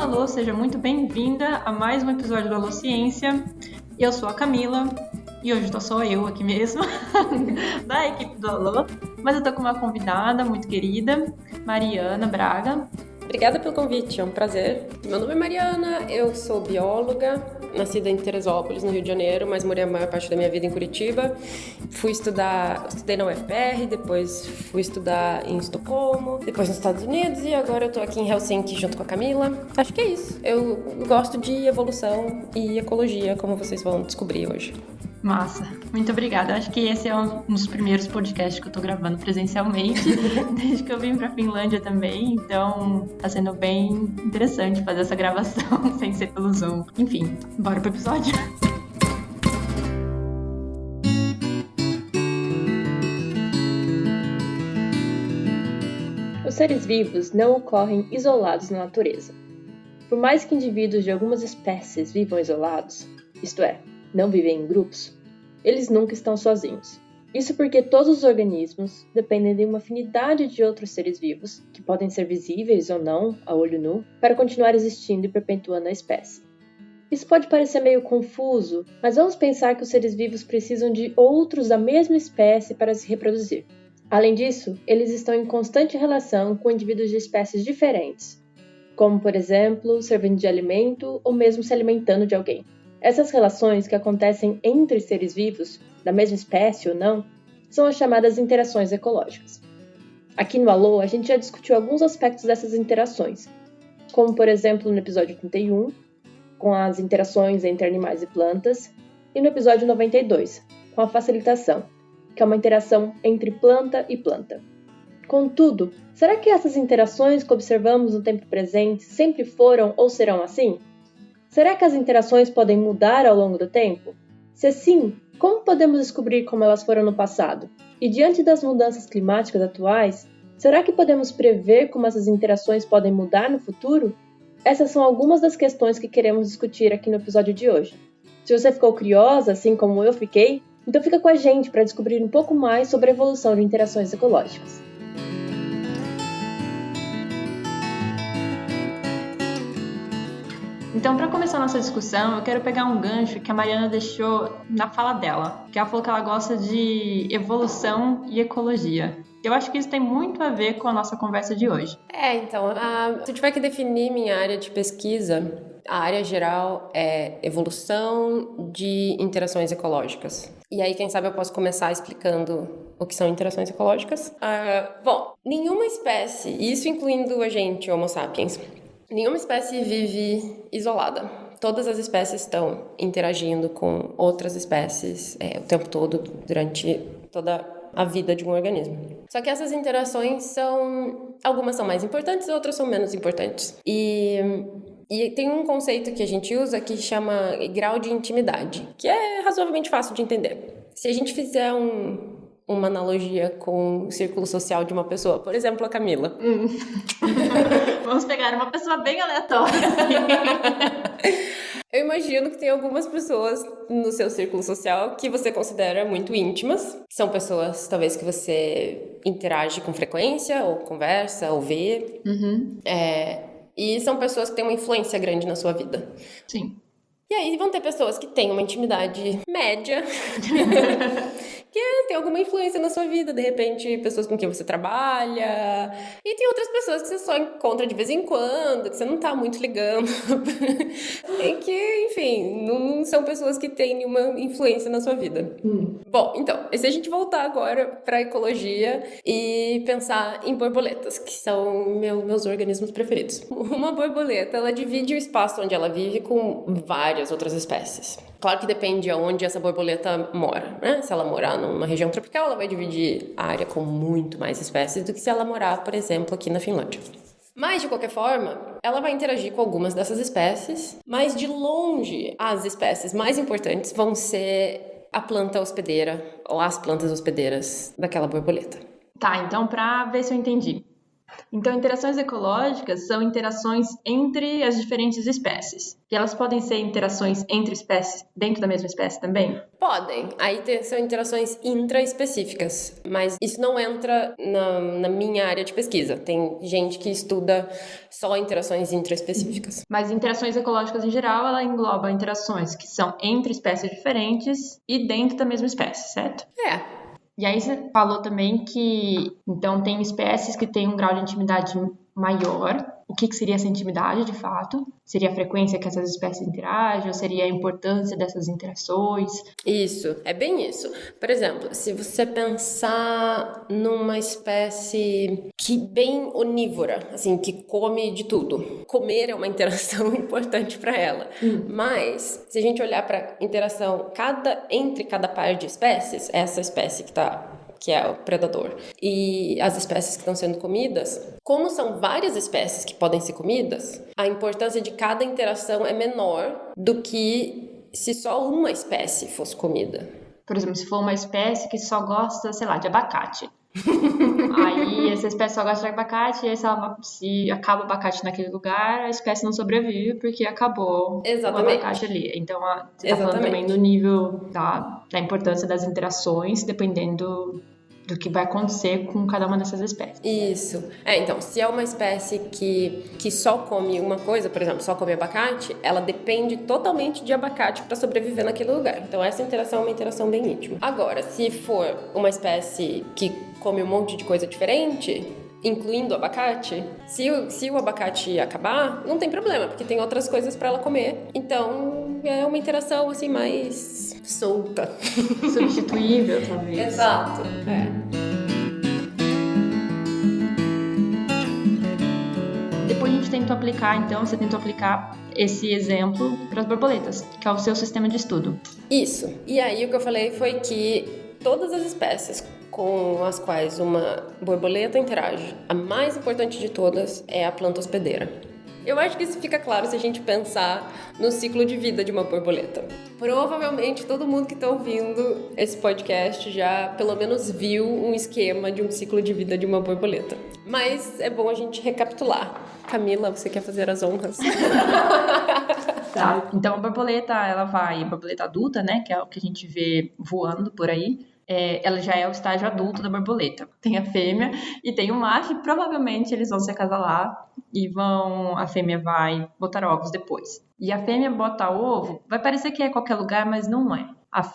alô, seja muito bem-vinda a mais um episódio do Alô Ciência. Eu sou a Camila e hoje tô só eu aqui mesmo, da equipe do Alô, mas eu tô com uma convidada muito querida, Mariana Braga. Obrigada pelo convite, é um prazer. Meu nome é Mariana, eu sou bióloga, nascida em Teresópolis, no Rio de Janeiro, mas morei a maior parte da minha vida em Curitiba. Estudei na UFR, depois fui estudar em Estocolmo, depois nos Estados Unidos e agora eu tô aqui em Helsinki junto com a Camila. Acho que é isso. Eu gosto de evolução e ecologia, como vocês vão descobrir hoje. Massa, muito obrigada. Acho que esse é um dos primeiros podcasts que eu tô gravando presencialmente, desde que eu vim pra Finlândia também, então tá sendo bem interessante fazer essa gravação sem ser pelo Zoom. Enfim, bora pro episódio? Os seres vivos não ocorrem isolados na natureza. Por mais que indivíduos de algumas espécies vivam isolados, isto é, não vivem em grupos, eles nunca estão sozinhos. Isso porque todos os organismos dependem de uma afinidade de outros seres vivos, que podem ser visíveis ou não a olho nu, para continuar existindo e perpetuando a espécie. Isso pode parecer meio confuso, mas vamos pensar que os seres vivos precisam de outros da mesma espécie para se reproduzir. Além disso, eles estão em constante relação com indivíduos de espécies diferentes, como, por exemplo, servindo de alimento ou mesmo se alimentando de alguém. Essas relações que acontecem entre seres vivos, da mesma espécie ou não, são as chamadas interações ecológicas. Aqui no Alô, a gente já discutiu alguns aspectos dessas interações, como, por exemplo, no episódio 31, com as interações entre animais e plantas, e no episódio 92, com a facilitação, que é uma interação entre planta e planta. Contudo, será que essas interações que observamos no tempo presente sempre foram ou serão assim? Será que as interações podem mudar ao longo do tempo? Se sim, como podemos descobrir como elas foram no passado? E diante das mudanças climáticas atuais, será que podemos prever como essas interações podem mudar no futuro? Essas são algumas das questões que queremos discutir aqui no episódio de hoje. Se você ficou curiosa, assim como eu fiquei, então fica com a gente para descobrir um pouco mais sobre a evolução de interações ecológicas. Então, para começar a nossa discussão, eu quero pegar um gancho que a Mariana deixou na fala dela, que ela falou que ela gosta de evolução e ecologia. Eu acho que isso tem muito a ver com a nossa conversa de hoje. Se eu tiver que definir minha área de pesquisa, a área geral é evolução de interações ecológicas. E aí, quem sabe eu posso começar explicando o que são interações ecológicas. Nenhuma espécie, isso incluindo a gente, Homo sapiens, nenhuma espécie vive isolada. Todas as espécies estão interagindo com outras espécies o tempo todo, durante toda a vida de um organismo. Só que essas interações algumas são mais importantes, outras são menos importantes. E tem um conceito que a gente usa que chama grau de intimidade, que é razoavelmente fácil de entender. Se a gente fizer uma analogia com o círculo social de uma pessoa, por exemplo, a Camila. Vamos pegar uma pessoa bem aleatória. Eu imagino que tem algumas pessoas no seu círculo social que você considera muito íntimas. São pessoas, talvez, que você interage com frequência, ou conversa, ou vê. Uhum. E são pessoas que têm uma influência grande na sua vida. Sim. E aí vão ter pessoas que têm uma intimidade média, que tem alguma influência na sua vida, de repente, pessoas com quem você trabalha. E tem outras pessoas que você só encontra de vez em quando, que você não tá muito ligando. E que, enfim, não são pessoas que têm nenhuma influência na sua vida. Bom, então, e se a gente voltar agora pra ecologia e pensar em borboletas, que são meus organismos preferidos. Uma borboleta, ela divide o espaço onde ela vive com várias outras espécies. Claro que depende de onde essa borboleta mora, né? Se ela morar numa região tropical, ela vai dividir a área com muito mais espécies do que se ela morar, por exemplo, aqui na Finlândia. Mas, de qualquer forma, ela vai interagir com algumas dessas espécies, mas de longe, as espécies mais importantes vão ser a planta hospedeira ou as plantas hospedeiras daquela borboleta. Tá, então para ver se eu entendi. Então, interações ecológicas são interações entre as diferentes espécies. E elas podem ser interações entre espécies, dentro da mesma espécie também? Podem. Aí são interações intraespecíficas, mas isso não entra na minha área de pesquisa. Tem gente que estuda só interações intraespecíficas. Mas interações ecológicas em geral, ela engloba interações que são entre espécies diferentes e dentro da mesma espécie, certo? É. E aí você falou também que, então, tem espécies que têm um grau de intimidade maior. O que seria essa intimidade, de fato? Seria a frequência que essas espécies interagem? Ou seria a importância dessas interações? Isso, é bem isso. Por exemplo, se você pensar numa espécie que bem onívora, assim, que come de tudo. Comer é uma interação importante para ela. Mas, se a gente olhar para interação entre cada par de espécies, essa espécie que é o predador, e as espécies que estão sendo comidas, como são várias espécies que podem ser comidas, a importância de cada interação é menor do que se só uma espécie fosse comida. Por exemplo, se for uma espécie que só gosta, sei lá, de abacate. Aí essa espécie só gosta de abacate, e aí se acaba o abacate naquele lugar, a espécie não sobrevive porque acabou o abacate ali. Então, você está falando também do nível da importância das interações, dependendo do que vai acontecer com cada uma dessas espécies. Isso. Então, se é uma espécie que só come uma coisa, por exemplo, só come abacate, ela depende totalmente de abacate para sobreviver naquele lugar. Então, essa interação é uma interação bem íntima. Agora, se for uma espécie que come um monte de coisa diferente, incluindo o abacate, se o abacate acabar, não tem problema, porque tem outras coisas para ela comer. Então, é uma interação, assim, mais solta. Substituível, talvez. Exato. Depois a gente tentou aplicar, então, você tentou aplicar esse exemplo para as borboletas, que é o seu sistema de estudo. Isso. E aí o que eu falei foi que todas as espécies com as quais uma borboleta interage, a mais importante de todas é a planta hospedeira. Eu acho que isso fica claro se a gente pensar no ciclo de vida de uma borboleta. Provavelmente todo mundo que está ouvindo esse podcast já pelo menos viu um esquema de um ciclo de vida de uma borboleta. Mas é bom a gente recapitular. Camila, você quer fazer as honras? Tá. Então a borboleta adulta, né, que é o que a gente vê voando por aí, ela já é o estágio adulto da borboleta. Tem a fêmea e tem o macho, e provavelmente eles vão se acasalar e a fêmea vai botar ovos depois. E a fêmea bota ovo, vai parecer que é qualquer lugar, mas não é. As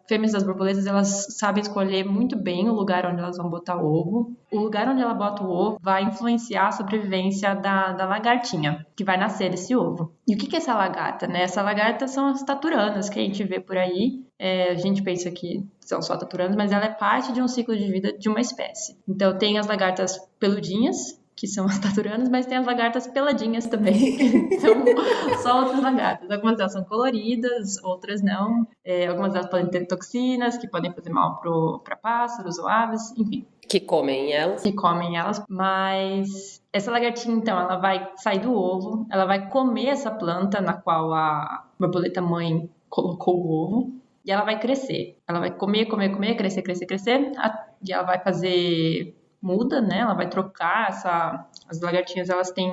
fêmeas das borboletas, elas sabem escolher muito bem o lugar onde elas vão botar o ovo. O lugar onde ela bota o ovo vai influenciar a sobrevivência da lagartinha, que vai nascer desse ovo. E o que é essa lagarta, né? Essa lagarta são as taturanas que a gente vê por aí. A gente pensa que são só taturanas, mas ela é parte de um ciclo de vida de uma espécie. Então, tem as lagartas peludinhas, que são as taturanas, mas tem as lagartas peladinhas também, que são só outras lagartas. Algumas delas são coloridas, outras não. Algumas delas podem ter toxinas, que podem fazer mal para pássaros ou aves, enfim. Que comem elas, mas essa lagartinha, então, ela vai sair do ovo, ela vai comer essa planta na qual a borboleta mãe colocou o ovo, e ela vai crescer. Ela vai comer, crescer, e ela vai fazer muda, né? Ela vai trocar as lagartinhas, elas têm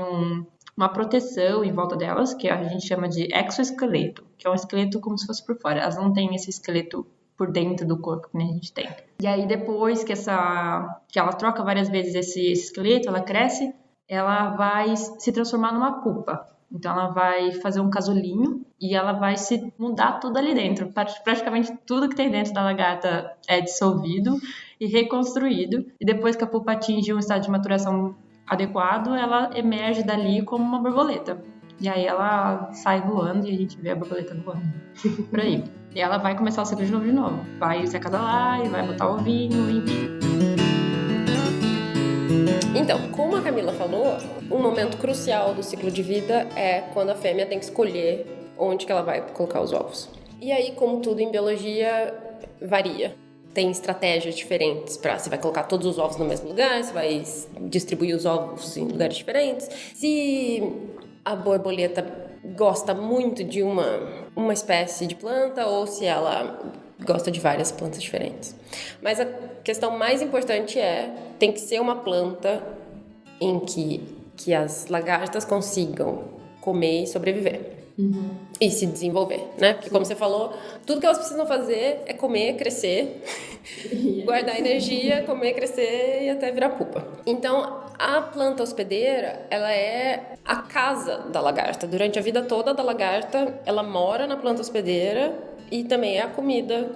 uma proteção em volta delas, que a gente chama de exoesqueleto, que é um esqueleto como se fosse por fora. Elas não têm esse esqueleto por dentro do corpo que a gente tem. E aí depois que ela troca várias vezes esse esqueleto, ela cresce, ela vai se transformar numa pupa. Então ela vai fazer um casulinho e ela vai se mudar tudo ali dentro. Praticamente tudo que tem dentro da lagarta é dissolvido e reconstruído. E depois que a pupa atinge um estado de maturação adequado, ela emerge dali como uma borboleta. E aí ela sai voando e a gente vê a borboleta voando por aí. E ela vai começar o ciclo de novo. Vai se acasalar e vai botar o ovinho, enfim. Então, como a Camila falou, um momento crucial do ciclo de vida é quando a fêmea tem que escolher onde que ela vai colocar os ovos. E aí, como tudo em biologia, varia. Tem estratégias diferentes para você vai colocar todos os ovos no mesmo lugar, você vai distribuir os ovos em lugares diferentes. Se a borboleta gosta muito de uma espécie de planta ou se ela gosta de várias plantas diferentes. Mas a questão mais importante tem que ser uma planta em que as lagartas consigam comer e sobreviver. E se desenvolver, né? Porque como você falou, tudo que elas precisam fazer é comer, crescer, guardar energia, comer, crescer e até virar pupa. Então, a planta hospedeira, ela é a casa da lagarta. Durante a vida toda da lagarta, ela mora na planta hospedeira e também é a comida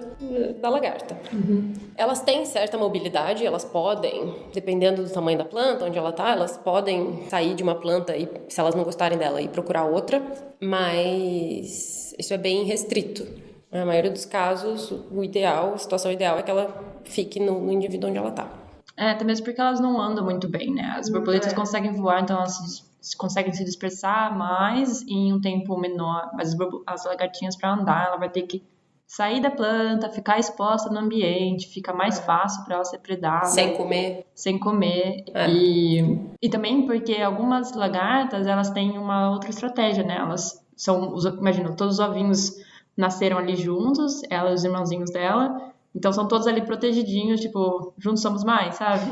da lagarta. Elas têm certa mobilidade, elas podem, dependendo do tamanho da planta, onde ela tá, elas podem sair de uma planta e, se elas não gostarem dela, ir procurar outra, mas isso é bem restrito. Na maioria dos casos, a situação ideal é que ela fique no indivíduo onde ela tá. Até mesmo porque elas não andam muito bem, né? As borboletas conseguem voar, então elas conseguem se dispersar mais em um tempo menor. Mas as lagartinhas, para andar, ela vai ter que sair da planta, ficar exposta no ambiente, fica mais fácil para ela ser predada. Sem comer. E também porque algumas lagartas, elas têm uma outra estratégia, né? Elas imagina, todos os ovinhos nasceram ali juntos, ela e os irmãozinhos dela. Então, são todos ali protegidinhos, tipo, juntos somos mais, sabe?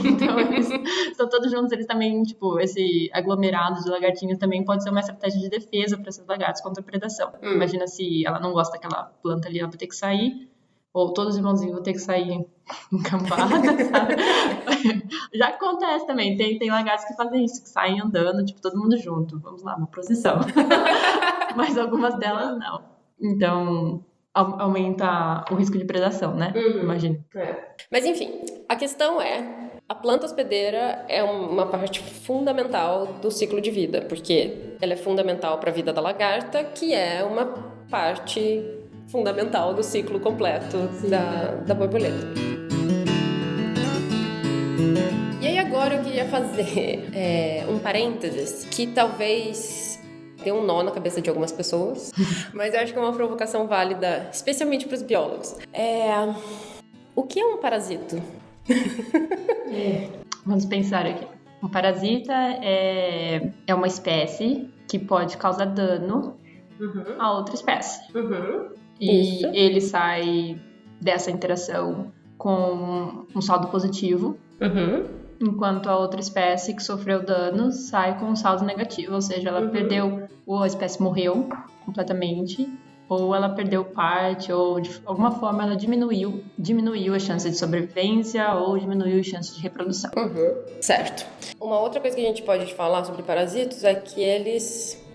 Então, eles estão todos juntos, eles também, tipo, esse aglomerado de lagartinhos também pode ser uma estratégia de defesa para esses lagartos contra a predação. Imagina se ela não gosta daquela planta ali, ela vai ter que sair, ou todos os irmãozinhos vão ter que sair em cambada, sabe? Já acontece também, tem lagartos que fazem isso, que saem andando, tipo, todo mundo junto. Vamos lá, uma procissão. Mas algumas delas não. Então, aumenta o risco de predação, né? Imagina. Mas enfim, a questão é, a planta hospedeira é uma parte fundamental do ciclo de vida, porque ela é fundamental para a vida da lagarta, que é uma parte fundamental do ciclo completo da borboleta. E aí agora eu queria fazer um parênteses que talvez tem um nó na cabeça de algumas pessoas, mas eu acho que é uma provocação válida, especialmente para os biólogos. O que é um parasito? Vamos pensar aqui. Um parasita é uma espécie que pode causar dano a outra espécie. E ele sai dessa interação com um saldo positivo. Enquanto a outra espécie que sofreu dano sai com um saldo negativo, ou seja, ela perdeu, ou a espécie morreu completamente, ou ela perdeu parte, ou de alguma forma ela diminuiu a chance de sobrevivência, ou diminuiu a chance de reprodução. Certo. Uma outra coisa que a gente pode falar sobre parasitos é que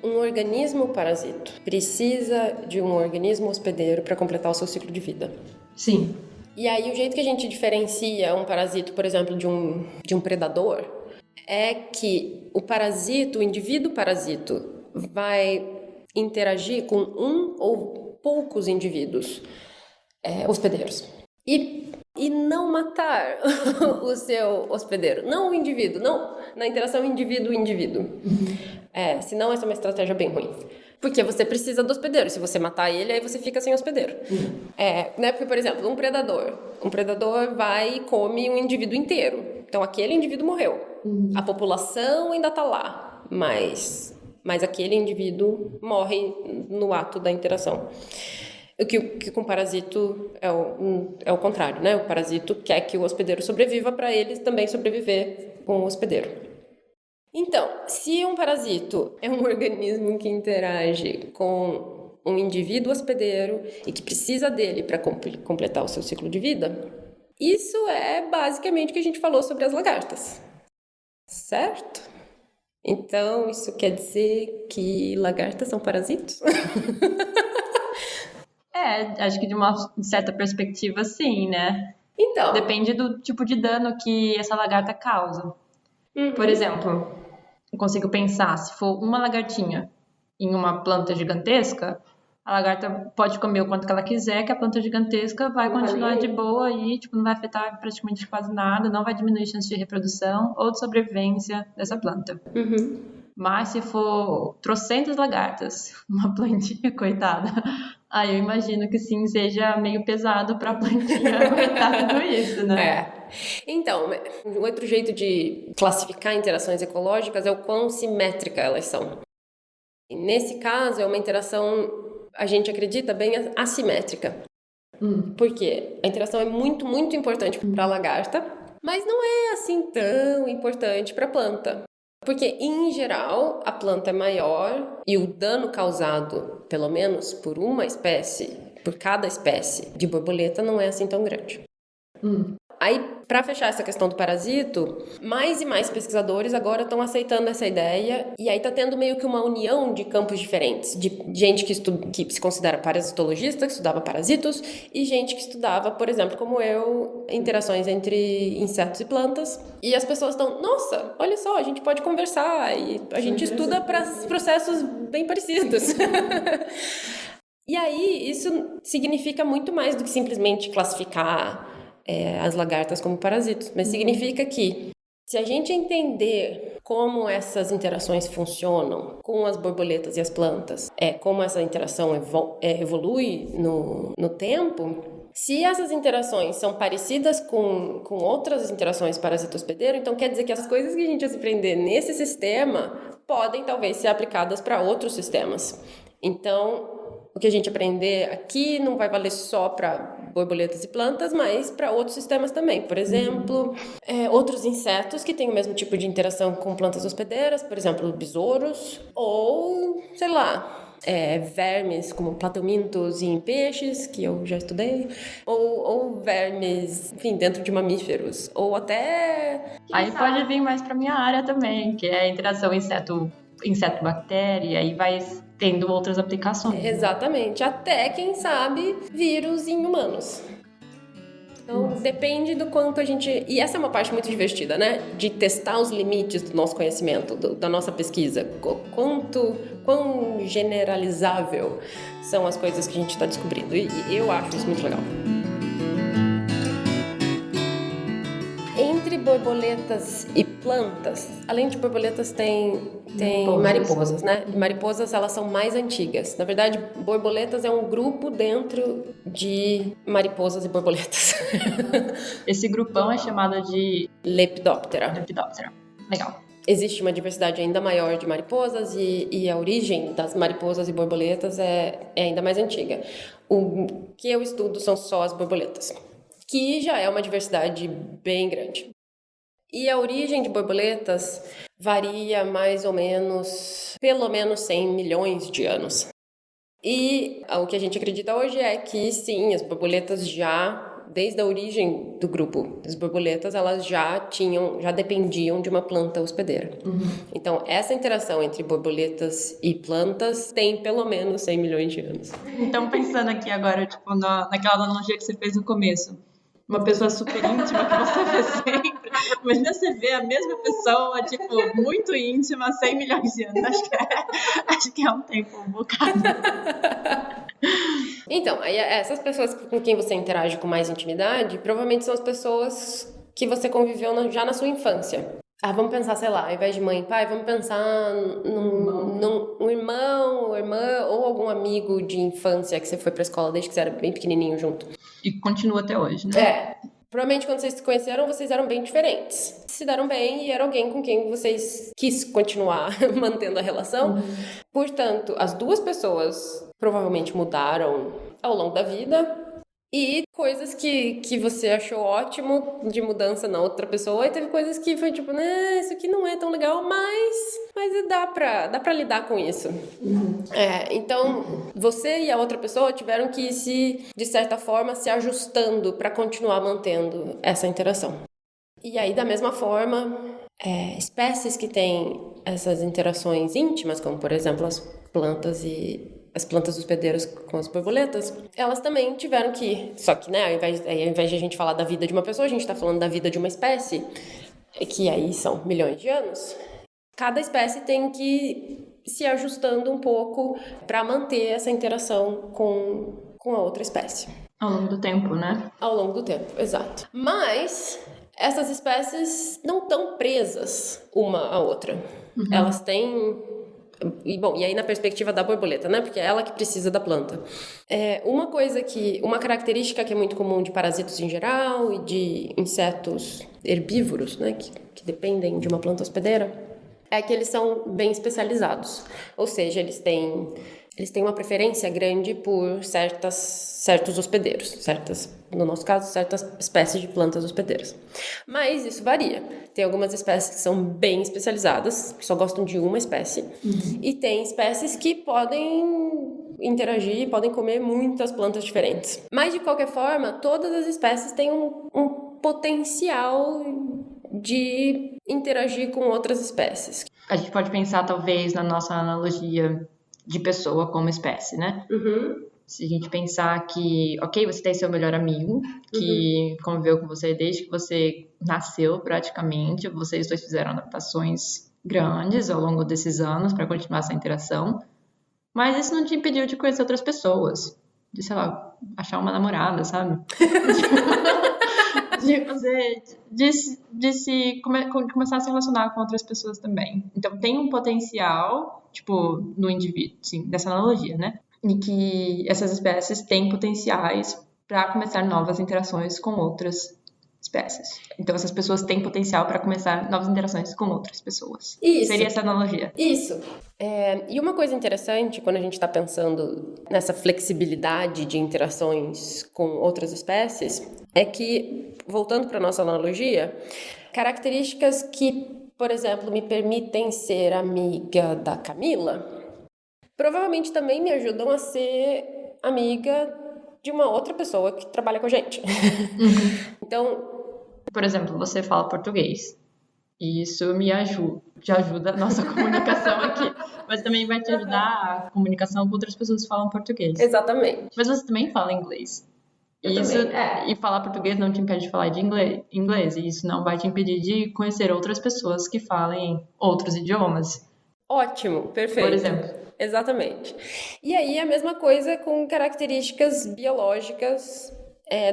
um organismo parasito precisa de um organismo hospedeiro para completar o seu ciclo de vida. Sim. E aí o jeito que a gente diferencia um parasito, por exemplo, de um predador, é que o indivíduo parasito, vai interagir com um ou poucos indivíduos hospedeiros. E não matar o seu hospedeiro, não o indivíduo, não na interação indivíduo-indivíduo. Senão essa é uma estratégia bem ruim. Porque você precisa do hospedeiro. Se você matar ele, aí você fica sem hospedeiro. Né? Porque, por exemplo, um predador vai e come um indivíduo inteiro. Então, aquele indivíduo morreu. A população ainda está lá, mas aquele indivíduo morre no ato da interação. O que com o parasito é o contrário, né? O parasito quer que o hospedeiro sobreviva para ele também sobreviver com o hospedeiro. Então, se um parasito é um organismo que interage com um indivíduo hospedeiro e que precisa dele para completar o seu ciclo de vida, isso é basicamente o que a gente falou sobre as lagartas, certo? Então, isso quer dizer que lagartas são parasitos? Acho que de uma certa perspectiva, sim, né? Então. Depende do tipo de dano que essa lagarta causa. Por exemplo, eu consigo pensar, se for uma lagartinha em uma planta gigantesca, a lagarta pode comer o quanto que ela quiser, que a planta gigantesca vai continuar de boa e não vai afetar praticamente quase nada, não vai diminuir a chance de reprodução ou de sobrevivência dessa planta. Mas se for trocentas lagartas, uma plantinha, coitada, aí eu imagino que sim, seja meio pesado para a plantinha aguentar tudo isso, né? Então, um outro jeito de classificar interações ecológicas é o quão simétrica elas são. E nesse caso, é uma interação, a gente acredita, bem assimétrica. Porque a interação é muito, muito importante para a lagarta, mas não é assim tão importante para a planta. Porque, em geral, a planta é maior e o dano causado, pelo menos por uma espécie, por cada espécie de borboleta, não é assim tão grande. Aí, para fechar essa questão do parasito, mais e mais pesquisadores agora estão aceitando essa ideia e aí tá tendo meio que uma união de campos diferentes, de gente que se considera parasitologista, que estudava parasitos, e gente que estudava, por exemplo, como eu, interações entre insetos e plantas. E as pessoas estão, nossa, olha só, a gente pode conversar e a gente estuda para processos bem parecidos. E aí, isso significa muito mais do que simplesmente classificar as lagartas como parasitos, mas significa que se a gente entender como essas interações funcionam com as borboletas e as plantas, como essa interação evolui no tempo, se essas interações são parecidas com outras interações parasito-hospedeiro, então quer dizer que as coisas que a gente aprender nesse sistema podem talvez ser aplicadas para outros sistemas. Então, o que a gente aprender aqui não vai valer só para borboletas e plantas, mas para outros sistemas também. Por exemplo, outros insetos que têm o mesmo tipo de interação com plantas hospedeiras, por exemplo, besouros, ou, sei lá, vermes como platelmintos em peixes, que eu já estudei, ou vermes, enfim, dentro de mamíferos, ou até... Aí pode vir mais para minha área também, que é a interação inseto-bactéria, e vai tendo outras aplicações. Exatamente, até, quem sabe, vírus em humanos. Então, depende do quanto a gente... E essa é uma parte muito divertida, né? De testar os limites do nosso conhecimento, da nossa pesquisa. Quão generalizável são as coisas que a gente está descobrindo. E eu acho isso muito legal. Entre borboletas e plantas, além de borboletas, tem mariposas, né? E mariposas, elas são mais antigas. Na verdade, borboletas é um grupo dentro de mariposas e borboletas. Esse grupão é chamado de Lepidoptera. Legal. Existe uma diversidade ainda maior de mariposas e a origem das mariposas e borboletas é ainda mais antiga. O que eu estudo são só as borboletas, que já é uma diversidade bem grande. E a origem de borboletas varia mais ou menos, pelo menos 100 milhões de anos. E o que a gente acredita hoje é que, sim, as borboletas já, desde a origem do grupo das borboletas, elas já dependiam de uma planta hospedeira. Então, essa interação entre borboletas e plantas tem pelo menos 100 milhões de anos. Então, pensando aqui agora, tipo, naquela analogia que você fez no começo, uma pessoa super íntima que você vê sempre. Imagina você ver a mesma pessoa, tipo, muito íntima, 100 milhões de anos. Acho que é um tempo um bocado. Então, essas pessoas com quem você interage com mais intimidade, provavelmente são as pessoas que você conviveu já na sua infância. Vamos pensar, sei lá, ao invés de mãe e pai, vamos pensar num irmão, ou irmã, ou algum amigo de infância que você foi pra escola desde que você era bem pequenininho junto. E continua até hoje, né? Provavelmente quando vocês se conheceram, vocês eram bem diferentes. Se deram bem e era alguém com quem vocês quis continuar mantendo a relação. Portanto, as duas pessoas provavelmente mudaram ao longo da vida. E coisas que você achou ótimo de mudança na outra pessoa, e teve coisas que foi tipo, né, isso aqui não é tão legal, mas dá pra lidar com isso. Então, você e a outra pessoa tiveram que de certa forma, se ajustando para continuar mantendo essa interação. E aí, da mesma forma, espécies que têm essas interações íntimas, como por exemplo as plantas hospedeiras com as borboletas, elas também tiveram que... Só que, né, ao invés de a gente falar da vida de uma pessoa, a gente está falando da vida de uma espécie, que aí são milhões de anos. Cada espécie tem que se ajustando um pouco para manter essa interação com a outra espécie. Ao longo do tempo, né? Ao longo do tempo, exato. Mas essas espécies não estão presas uma à outra. Elas têm... E aí na perspectiva da borboleta, né? Porque é ela que precisa da planta. Uma característica que é muito comum de parasitos em geral e de insetos herbívoros, né? Que dependem de uma planta hospedeira, é que eles são bem especializados. Ou seja, eles têm eles têm uma preferência grande por certos hospedeiros, no nosso caso, certas espécies de plantas hospedeiras. Mas isso varia. Tem algumas espécies que são bem especializadas, que só gostam de uma espécie, e tem espécies que podem interagir, podem comer muitas plantas diferentes. Mas, de qualquer forma, todas as espécies têm um potencial de interagir com outras espécies. A gente pode pensar, talvez, na nossa analogia de pessoa como espécie, né? Se a gente pensar que, ok, você tem seu melhor amigo, que conviveu com você desde que você nasceu, praticamente, vocês dois fizeram adaptações grandes ao longo desses anos para continuar essa interação, mas isso não te impediu de conhecer outras pessoas, de, sei lá, achar uma namorada, sabe? de começar a se relacionar com outras pessoas também. Então, tem um potencial, tipo, no indivíduo, sim, dessa analogia, né? E que essas espécies têm potenciais para começar novas interações com outras espécies. Então, essas pessoas têm potencial para começar novas interações com outras pessoas. Isso. Seria essa analogia. Isso. E uma coisa interessante, quando a gente está pensando nessa flexibilidade de interações com outras espécies, é que, voltando para a nossa analogia, características que, por exemplo, me permitem ser amiga da Camila, provavelmente também me ajudam a ser amiga de uma outra pessoa que trabalha com a gente. Então, por exemplo, você fala português. E isso me ajuda a nossa comunicação aqui. Mas também vai te ajudar a comunicação com outras pessoas que falam português. Exatamente. Mas você também fala inglês. E falar português não te impede de falar de inglês. E isso não vai te impedir de conhecer outras pessoas que falem outros idiomas. Ótimo, perfeito. Por exemplo. Exatamente. E aí a mesma coisa com características biológicas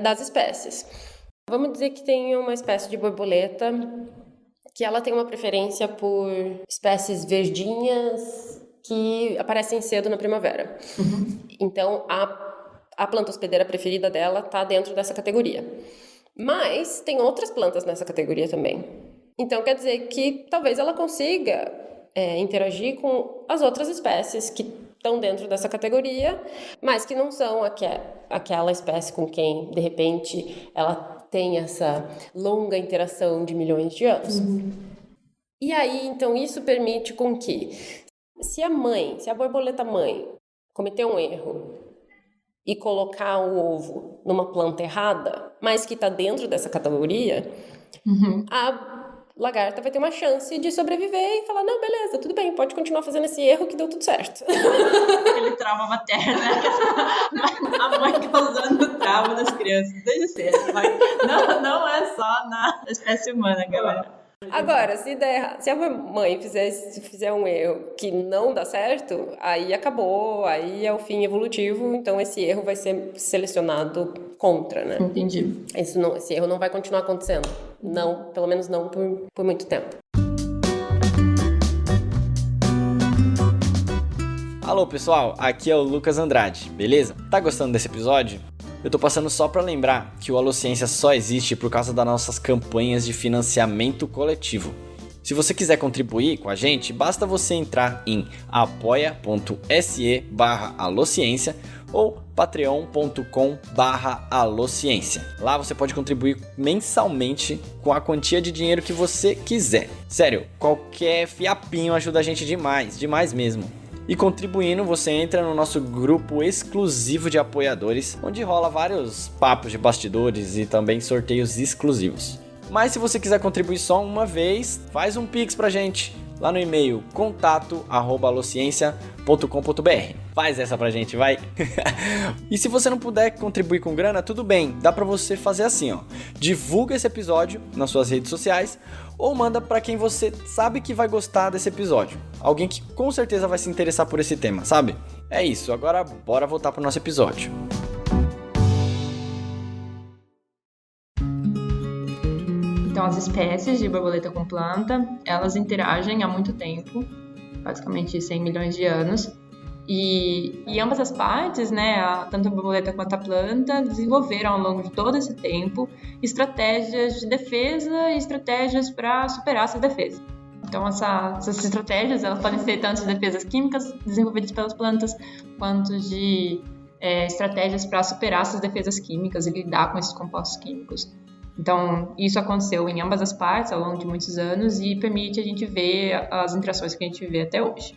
das espécies. Vamos dizer que tem uma espécie de borboleta que ela tem uma preferência por espécies verdinhas que aparecem cedo na primavera. Então, a planta hospedeira preferida dela está dentro dessa categoria. Mas tem outras plantas nessa categoria também. Então, quer dizer que talvez ela consiga interagir com as outras espécies que estão dentro dessa categoria, mas que não são aquela espécie com quem, de repente, ela tem essa longa interação de milhões de anos. E aí, então, isso permite com que, se a borboleta mãe cometer um erro e colocar o ovo numa planta errada, mas que está dentro dessa categoria, a lagarta vai ter uma chance de sobreviver e falar, não, beleza, tudo bem, pode continuar fazendo esse erro que deu tudo certo. Aquele trauma materno, né? A mãe causando trauma das crianças desde cedo. Não é só na espécie humana, galera. Agora, se a mãe fizer um erro que não dá certo, aí acabou, aí é o fim evolutivo, então esse erro vai ser selecionado contra, né? Entendi. Esse erro não vai continuar acontecendo. Não, pelo menos não por muito tempo. Alô pessoal, aqui é o Lucas Andrade, beleza? Tá gostando desse episódio? Eu tô passando só pra lembrar que o Alociência só existe por causa das nossas campanhas de financiamento coletivo. Se você quiser contribuir com a gente, basta você entrar em apoia.se/alociência ou patreon.com/alociência. Lá você pode contribuir mensalmente com a quantia de dinheiro que você quiser. Sério, qualquer fiapinho ajuda a gente demais, demais mesmo. E contribuindo, você entra no nosso grupo exclusivo de apoiadores, onde rola vários papos de bastidores e também sorteios exclusivos. Mas se você quiser contribuir só uma vez, faz um pix pra gente, lá no e-mail contato@alociência.com.br. Faz essa pra gente, vai! E se você não puder contribuir com grana, tudo bem, dá pra você fazer assim, ó. Divulga esse episódio nas suas redes sociais ou manda pra quem você sabe que vai gostar desse episódio. Alguém que com certeza vai se interessar por esse tema, sabe? É isso, agora bora voltar pro nosso episódio. Então, as espécies de borboleta com planta, elas interagem há muito tempo, basicamente 100 milhões de anos. E ambas as partes, né, tanto a borboleta quanto a planta, desenvolveram ao longo de todo esse tempo estratégias de defesa e estratégias para superar essas defesas. Então, essas estratégias, elas podem ser tanto de defesas químicas desenvolvidas pelas plantas, quanto de estratégias para superar essas defesas químicas e lidar com esses compostos químicos. Então, isso aconteceu em ambas as partes ao longo de muitos anos e permite a gente ver as interações que a gente vê até hoje.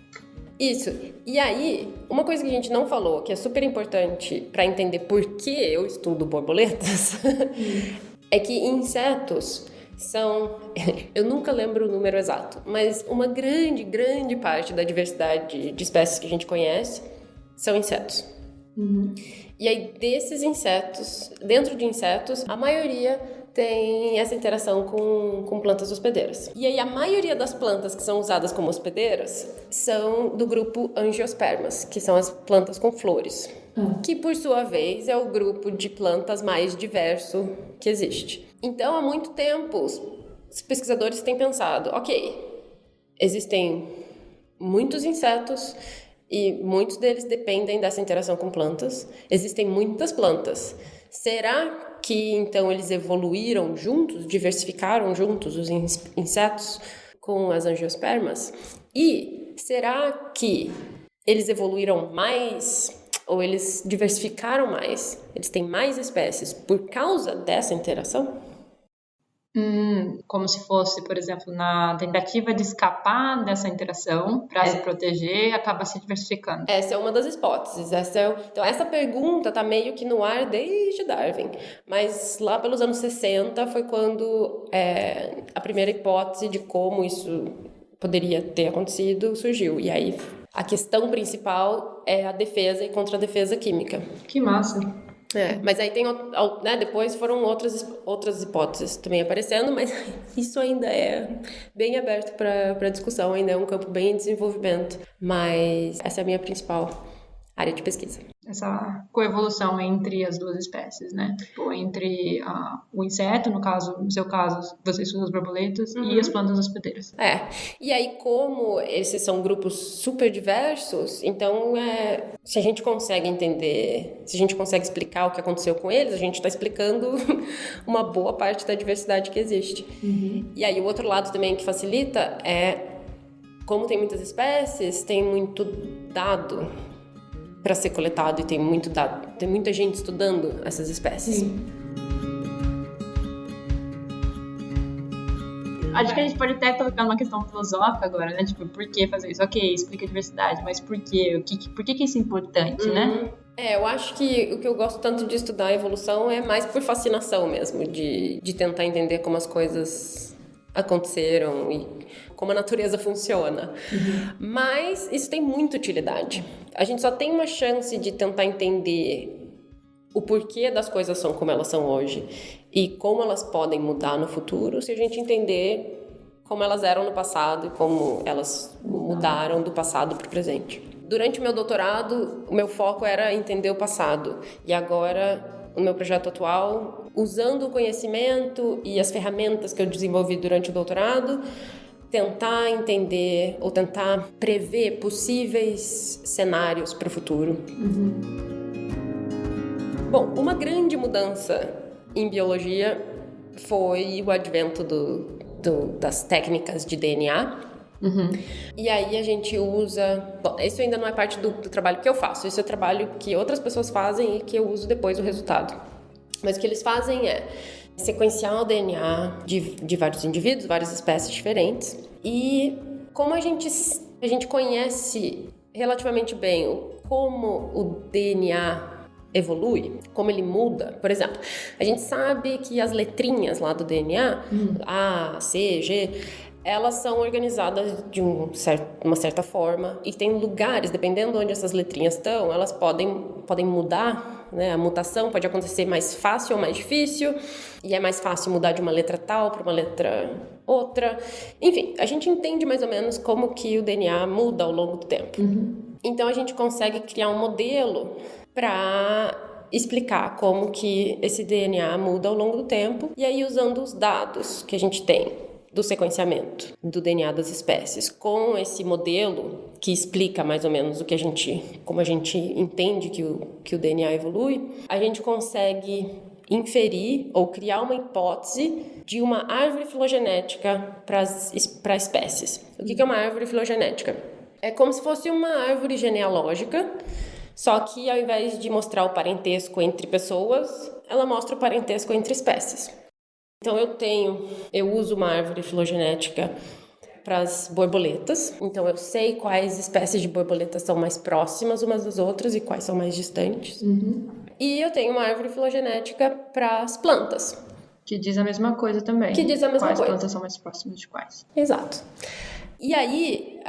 Isso. E aí, uma coisa que a gente não falou, que é super importante para entender por que eu estudo borboletas, é que insetos são, eu nunca lembro o número exato, mas uma grande, grande parte da diversidade de espécies que a gente conhece são insetos. E aí, desses insetos, dentro de insetos, a maioria tem essa interação com plantas hospedeiras. E aí, a maioria das plantas que são usadas como hospedeiras são do grupo Angiospermas, que são as plantas com flores, que, por sua vez, é o grupo de plantas mais diverso que existe. Então, há muito tempo, os pesquisadores têm pensado, ok, existem muitos insetos e muitos deles dependem dessa interação com plantas. Existem muitas plantas. Será que, então, eles evoluíram juntos, diversificaram juntos os insetos com as angiospermas? E será que eles evoluíram mais ou eles diversificaram mais? Eles têm mais espécies por causa dessa interação? Como se fosse, por exemplo, na tentativa de escapar dessa interação para se proteger, acaba se diversificando. Essa é uma das hipóteses. Então, essa pergunta está meio que no ar desde Darwin. Mas lá pelos anos 60 foi quando a primeira hipótese de como isso poderia ter acontecido surgiu. E aí, a questão principal é a defesa e contra-defesa química. Que massa! Mas aí tem, né, depois foram outras hipóteses também aparecendo, mas isso ainda é bem aberto para discussão, ainda é um campo bem em desenvolvimento. Mas essa é a minha principal área de pesquisa. Essa coevolução entre as duas espécies, né? Tipo, entre o inseto, no seu caso, você estuda as borboletas, e as plantas hospedeiras. E aí, como esses são grupos super diversos, então, se a gente consegue entender, se a gente consegue explicar o que aconteceu com eles, a gente está explicando uma boa parte da diversidade que existe. E aí, o outro lado também que facilita como tem muitas espécies, tem muito dado para ser coletado e tem muita gente estudando essas espécies. Acho que a gente pode até colocar numa questão filosófica agora, né? Tipo, por que fazer isso? Ok, explica a diversidade, mas por quê? Por que isso é importante, né? Eu acho que o que eu gosto tanto de estudar a evolução é mais por fascinação mesmo, de tentar entender como as coisas aconteceram e como a natureza funciona. Mas isso tem muita utilidade. A gente só tem uma chance de tentar entender o porquê das coisas são como elas são hoje e como elas podem mudar no futuro se a gente entender como elas eram no passado e como elas mudaram do passado para o presente. Durante o meu doutorado, o meu foco era entender o passado. E agora, o meu projeto atual, usando o conhecimento e as ferramentas que eu desenvolvi durante o doutorado, tentar entender ou tentar prever possíveis cenários para o futuro. Bom, uma grande mudança em biologia foi o advento das técnicas de DNA. E aí a gente usa... Bom, isso ainda não é parte do trabalho que eu faço. Isso é trabalho que outras pessoas fazem e que eu uso depois o resultado. Mas o que eles fazem é sequenciar o DNA de vários indivíduos, várias espécies diferentes. E como a gente conhece relativamente bem como o DNA evolui, como ele muda. Por exemplo, a gente sabe que as letrinhas lá do DNA, A, C, G, elas são organizadas de uma certa forma e tem lugares, dependendo de onde essas letrinhas estão, elas podem mudar, né? A mutação pode acontecer mais fácil ou mais difícil, e é mais fácil mudar de uma letra tal para uma letra outra. Enfim, a gente entende mais ou menos como que o DNA muda ao longo do tempo. Então, a gente consegue criar um modelo para explicar como que esse DNA muda ao longo do tempo, e aí usando os dados que a gente tem do sequenciamento do DNA das espécies, com esse modelo que explica mais ou menos como a gente entende que o DNA evolui, a gente consegue inferir ou criar uma hipótese de uma árvore filogenética para espécies. O que é uma árvore filogenética? É como se fosse uma árvore genealógica, só que ao invés de mostrar o parentesco entre pessoas, ela mostra o parentesco entre espécies. Então eu uso uma árvore filogenética para as borboletas. Então eu sei quais espécies de borboletas são mais próximas umas das outras e quais são mais distantes. E eu tenho uma árvore filogenética para as plantas. Que diz a mesma coisa também. Que diz a mesma quais coisa. Plantas são mais próximas de quais. Exato. E aí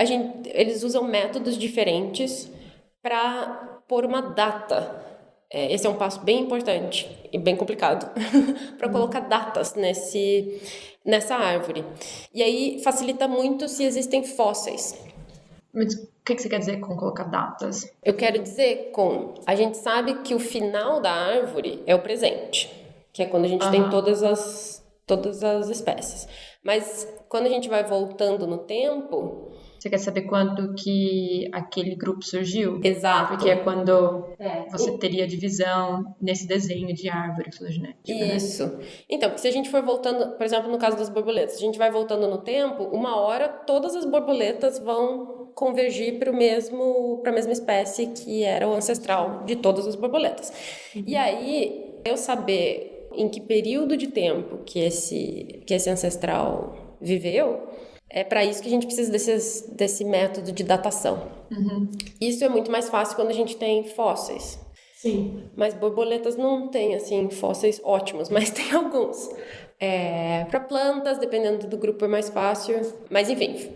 eles usam métodos diferentes para pôr uma data. Esse é um passo bem importante e bem complicado para colocar datas nessa árvore. E aí facilita muito se existem fósseis. Mas o que você quer dizer com colocar datas? Eu quero dizer a gente sabe que o final da árvore é o presente, que é quando a gente tem todas as espécies. Mas quando a gente vai voltando no tempo... Você quer saber quando que aquele grupo surgiu? Exato. Porque é quando você teria divisão nesse desenho de árvore filogenética. Isso. Né? Então, se a gente for voltando, por exemplo, no caso das borboletas, a gente vai voltando no tempo, uma hora todas as borboletas vão convergir para a mesma espécie que era o ancestral de todas as borboletas. E aí, eu saber em que período de tempo que esse ancestral viveu, é para isso que a gente precisa desse método de datação. Isso é muito mais fácil quando a gente tem fósseis. Sim. Mas borboletas não tem, assim, fósseis ótimos, mas tem alguns. Para plantas, dependendo do grupo, é mais fácil. Mas, enfim.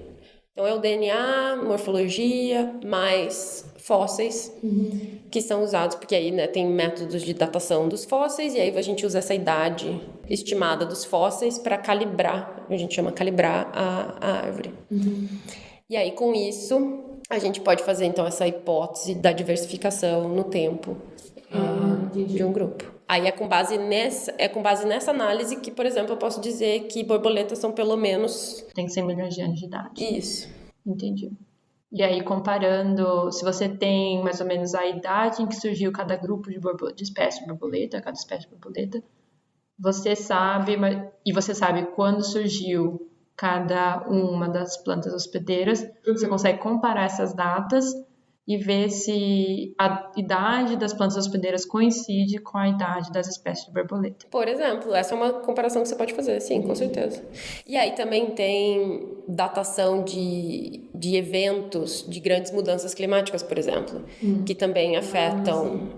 Então, é o DNA, morfologia, mais fósseis que são usados, porque aí, né, tem métodos de datação dos fósseis, e aí a gente usa essa idade estimada dos fósseis para calibrar, a gente chama calibrar a árvore. E aí, com isso, a gente pode fazer, então, essa hipótese da diversificação no tempo de um grupo. Aí é com base nessa análise que, por exemplo, eu posso dizer que borboletas são pelo menos... Tem 100 milhões de anos de idade. Isso. Entendi. E aí, comparando, se você tem mais ou menos a idade em que surgiu cada grupo de espécie de borboleta, cada espécie de borboleta, você sabe quando surgiu cada uma das plantas hospedeiras, você consegue comparar essas datas e ver se a idade das plantas hospedeiras coincide com a idade das espécies de borboleta. Por exemplo, essa é uma comparação que você pode fazer, sim, com certeza. E aí também tem datação de eventos, de grandes mudanças climáticas, por exemplo, que também afetam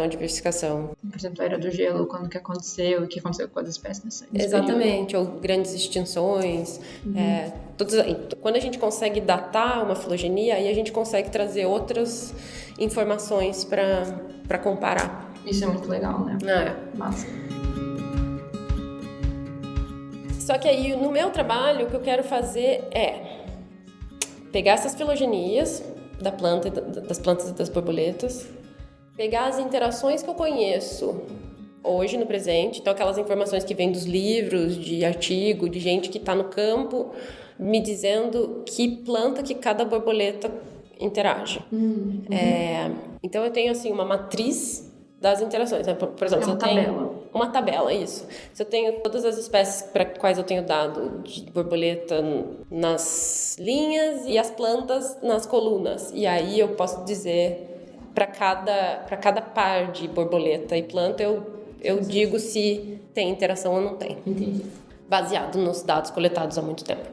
a diversificação. Por exemplo, a Era do Gelo, quando que aconteceu, o que aconteceu com as espécies nesse Exatamente, ou grandes extinções. Quando a gente consegue datar uma filogenia, aí a gente consegue trazer outras informações para comparar. Isso é muito legal, né? Massa. Só que aí, no meu trabalho, o que eu quero fazer é pegar essas filogenias da planta, das plantas e das borboletas, pegar as interações que eu conheço hoje, no presente, então aquelas informações que vêm dos livros, de artigo, de gente que está no campo, me dizendo que planta que cada borboleta interage. Então eu tenho assim uma matriz das interações, né? Por exemplo, uma tabela. Uma tabela, isso. Se eu tenho todas as espécies para quais eu tenho dado de borboleta nas linhas e as plantas nas colunas, e aí eu posso dizer para cada par de borboleta e planta eu digo se tem interação ou não tem. Entendi. Baseado nos dados coletados há muito tempo.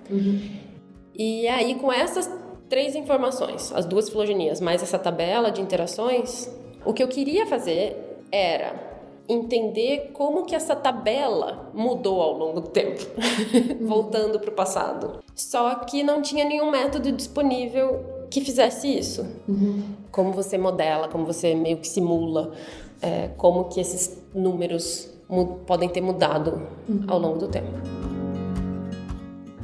E aí, com essas 3 informações, as 2 filogenias, mais essa tabela de interações, o que eu queria fazer era entender como que essa tabela mudou ao longo do tempo, voltando para o passado. Só que não tinha nenhum método disponível que fizesse isso. Como você modela, como você meio que simula, como que esses números podem ter mudado ao longo do tempo.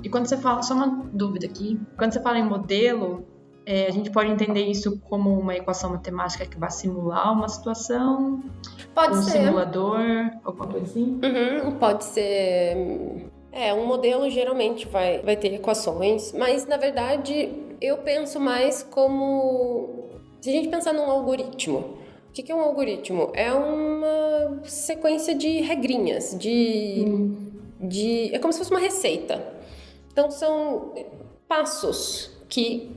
E quando você fala, só uma dúvida aqui, quando você fala em modelo, a gente pode entender isso como uma equação matemática que vai simular uma situação? Pode ser. Um simulador, alguma coisa assim? Pode ser. Um modelo geralmente vai ter equações, mas na verdade eu penso mais como. Se a gente pensar num algoritmo, O que é um algoritmo? É uma sequência de regrinhas, é como se fosse uma receita. Então, são passos que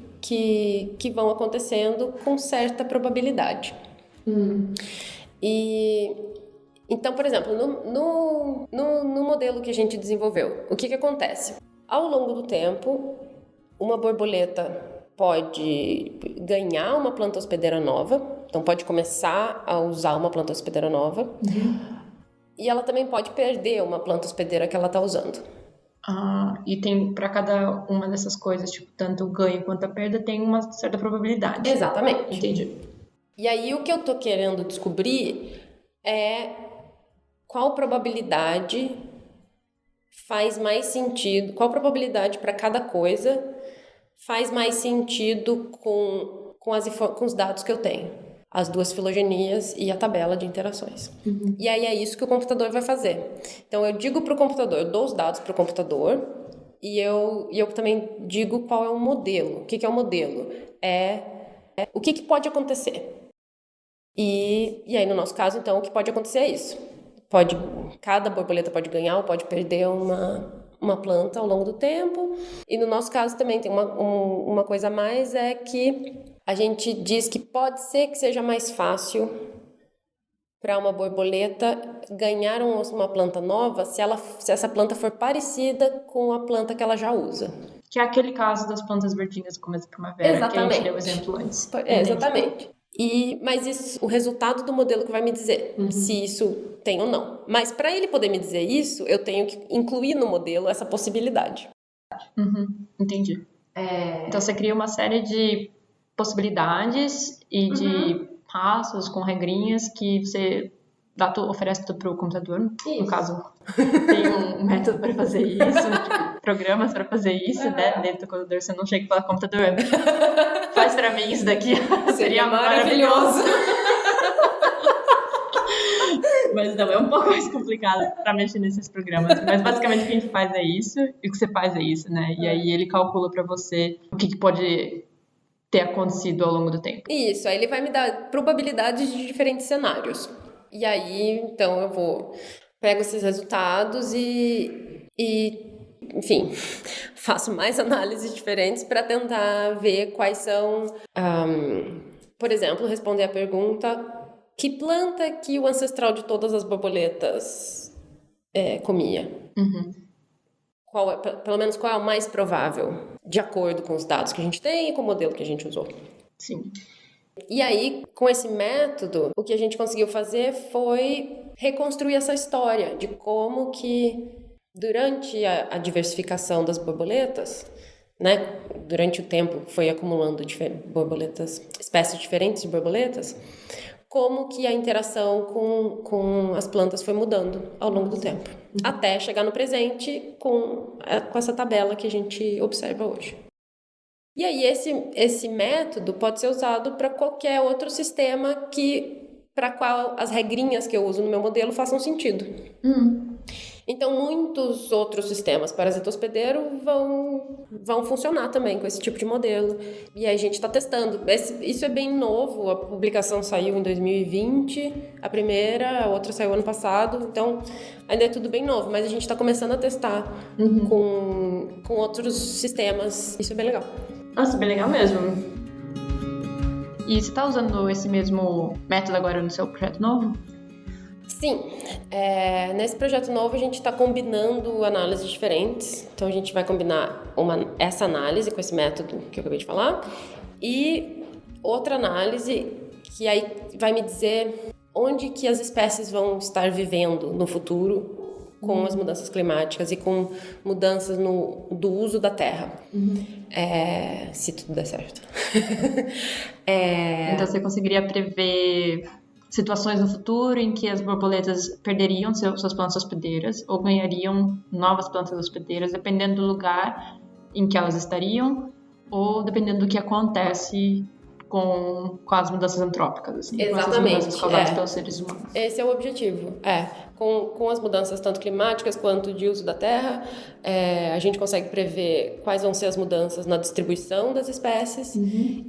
vão acontecendo com certa probabilidade. Então, por exemplo, no modelo que a gente desenvolveu, o que acontece? Ao longo do tempo, uma borboleta pode ganhar uma planta hospedeira nova, então pode começar a usar uma planta hospedeira nova, e ela também pode perder uma planta hospedeira que ela está usando. E tem para cada uma dessas coisas, tipo, tanto o ganho quanto a perda, tem uma certa probabilidade. Exatamente. Entendi. E aí o que eu tô querendo descobrir é qual probabilidade faz mais sentido, qual probabilidade para cada coisa faz mais sentido com os dados que eu tenho. As duas filogenias e a tabela de interações. E aí é isso que o computador vai fazer. Então eu digo para o computador, eu dou os dados para o computador e eu também digo qual é o modelo. O que é o modelo? O que pode acontecer. E aí no nosso caso, então, o que pode acontecer é isso. Cada borboleta pode ganhar ou pode perder uma planta ao longo do tempo. E no nosso caso também tem uma coisa a mais, é que a gente diz que pode ser que seja mais fácil para uma borboleta ganhar uma planta nova se essa planta for parecida com a planta que ela já usa. Que é aquele caso das plantas verdinhas do começo da primavera, exatamente. Que a gente deu o exemplo antes. Exatamente. Mas isso, o resultado do modelo que vai me dizer se isso tem ou não. Mas para ele poder me dizer isso, eu tenho que incluir no modelo essa possibilidade. Entendi. Então você cria uma série de possibilidades e de passos com regrinhas que você oferece tudo para o computador. Isso. No caso, tem um método para fazer isso, programas para fazer isso, né? Dentro do computador. Você não chega e fala, computador, faz para mim isso daqui. Seria maravilhoso. Mas não, é um pouco mais complicado para mexer nesses programas. Mas basicamente o que a gente faz é isso, e o que você faz é isso, né? E aí ele calcula para você o que pode ter acontecido ao longo do tempo. Isso, aí ele vai me dar probabilidades de diferentes cenários. E aí, então, eu pego esses resultados e enfim, faço mais análises diferentes para tentar ver quais são, por exemplo, responder a pergunta: que planta que o ancestral de todas as borboletas comia? Pelo menos qual é o mais provável, de acordo com os dados que a gente tem e com o modelo que a gente usou. Sim. E aí, com esse método, o que a gente conseguiu fazer foi reconstruir essa história de como que, durante a diversificação das borboletas, né, durante o tempo foi acumulando espécies diferentes de borboletas, como que a interação com as plantas foi mudando ao longo do tempo, até chegar no presente com essa tabela que a gente observa hoje. E aí esse método pode ser usado para qualquer outro sistema para qual as regrinhas que eu uso no meu modelo façam sentido. Então, muitos outros sistemas parasita hospedeiro vão funcionar também com esse tipo de modelo. E aí a gente está testando. Isso é bem novo, a publicação saiu em 2020, a primeira, a outra saiu ano passado, então ainda é tudo bem novo, mas a gente está começando a testar com outros sistemas. Isso é bem legal. Nossa, bem legal mesmo. E você está usando esse mesmo método agora no seu projeto novo? Sim. Nesse projeto novo a gente está combinando análises diferentes. Então a gente vai combinar essa análise com esse método que eu acabei de falar e outra análise que aí vai me dizer onde que as espécies vão estar vivendo no futuro com as mudanças climáticas e com mudanças do uso da terra. Se tudo der certo. Então você conseguiria prever situações no futuro em que as borboletas perderiam suas plantas hospedeiras ou ganhariam novas plantas hospedeiras, dependendo do lugar em que elas estariam ou dependendo do que acontece com as mudanças antrópicas, assim. Exatamente, Com essas mudanças causadas pelos seres humanos. Esse é o objetivo, com as mudanças tanto climáticas quanto de uso da terra, a gente consegue prever quais vão ser as mudanças na distribuição das espécies,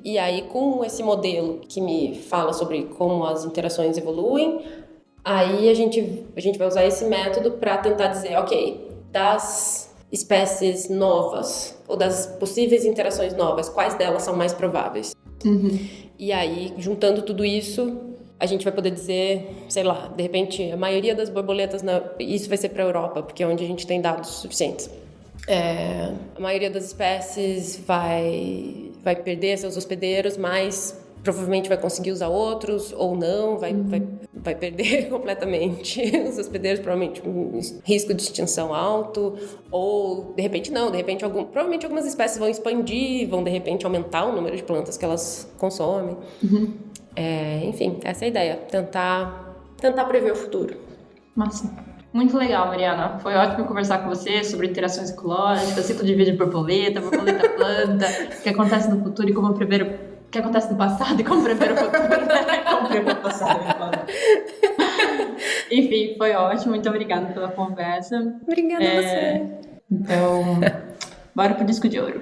e aí com esse modelo que me fala sobre como as interações evoluem, aí a gente vai usar esse método para tentar dizer, ok, das espécies novas, ou das possíveis interações novas, quais delas são mais prováveis. E aí, juntando tudo isso, a gente vai poder dizer, sei lá, de repente, a maioria das borboletas, isso vai ser para a Europa, porque é onde a gente tem dados suficientes. A maioria das espécies vai perder seus hospedeiros, mas provavelmente vai conseguir usar outros, ou não, vai perder completamente os hospedeiros, provavelmente um risco de extinção alto, ou de repente não, provavelmente algumas espécies vão expandir, vão de repente aumentar o número de plantas que elas consomem. Enfim, essa é a ideia, tentar prever o futuro. Massa. Muito legal, Mariana. Foi ótimo conversar com você sobre interações ecológicas, ciclo de vida de borboleta planta, o que acontece no futuro e como prever o que acontece no passado e como prever o futuro. Como prever o passado. Enfim, foi ótimo. Muito obrigada pela conversa. Obrigada a você. Então, bora pro disco de ouro.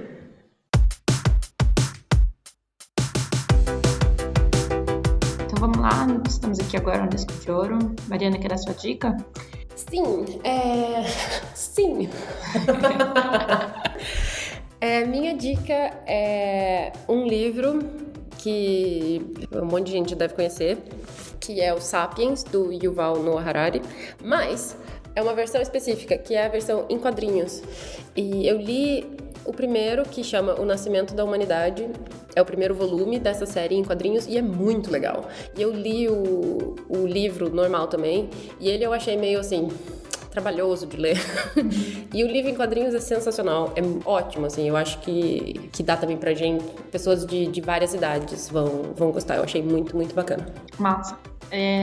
Então vamos lá, estamos aqui agora no disco de ouro. Mariana, quer dar sua dica? Sim. Minha dica é um livro que um monte de gente deve conhecer, que é o Sapiens, do Yuval Noah Harari, mas é uma versão específica, que é a versão em quadrinhos. E eu li o primeiro, que chama O Nascimento da Humanidade, é o primeiro volume dessa série em quadrinhos e é muito legal. E eu li o livro normal também, e ele eu achei meio assim, trabalhoso de ler. E o livro em quadrinhos é sensacional, é ótimo, assim, eu acho que dá também pra gente, pessoas de várias idades vão gostar, eu achei muito, muito bacana. Massa.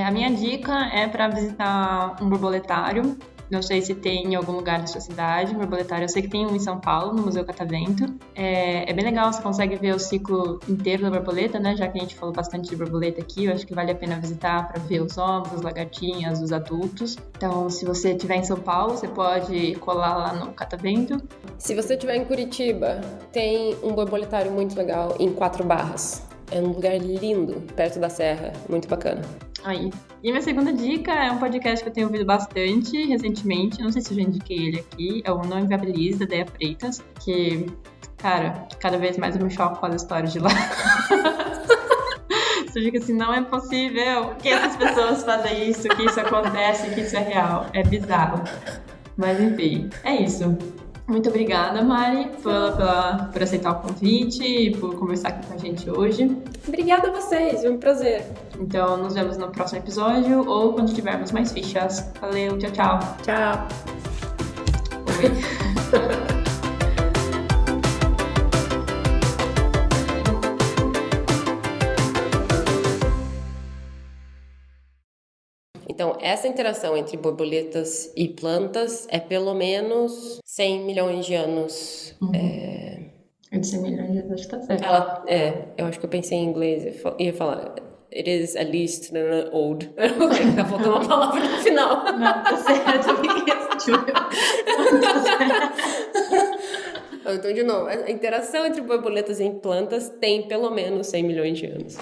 A minha dica é para visitar um borboletário. Não sei se tem em algum lugar da sua cidade, um borboletário. Eu sei que tem um em São Paulo, no Museu Catavento. É bem legal, você consegue ver o ciclo inteiro da borboleta, né? Já que a gente falou bastante de borboleta aqui, eu acho que vale a pena visitar para ver os ovos, as lagartinhas, os adultos. Então, se você estiver em São Paulo, você pode colar lá no Catavento. Se você estiver em Curitiba, tem um borboletário muito legal em 4 Barras. É um lugar lindo, perto da serra, muito bacana. Aí. E minha segunda dica é um podcast que eu tenho ouvido bastante recentemente, não sei se eu já indiquei ele aqui, é o Não Inviabilize, da Déia Freitas, que, cara, cada vez mais eu me choco com as histórias de lá. Você fica assim, não é possível que essas pessoas fazem isso, que isso acontece, que isso é real. É bizarro. Mas enfim, é isso. Muito obrigada, Mari, por aceitar o convite e por conversar aqui com a gente hoje. Obrigada a vocês, foi um prazer. Então, nos vemos no próximo episódio ou quando tivermos mais fichas. Valeu, tchau, tchau. Tchau. Oi. Então, essa interação entre borboletas e plantas é pelo menos 100 milhões de anos. Eu disse 100 milhões de anos, acho que tá certo. Eu acho que eu pensei em inglês, ia falar, it is at least old. Tá faltando uma palavra no final. Não, tá certo, eu fiquei Então, de novo, a interação entre borboletas e plantas tem pelo menos 100 milhões de anos.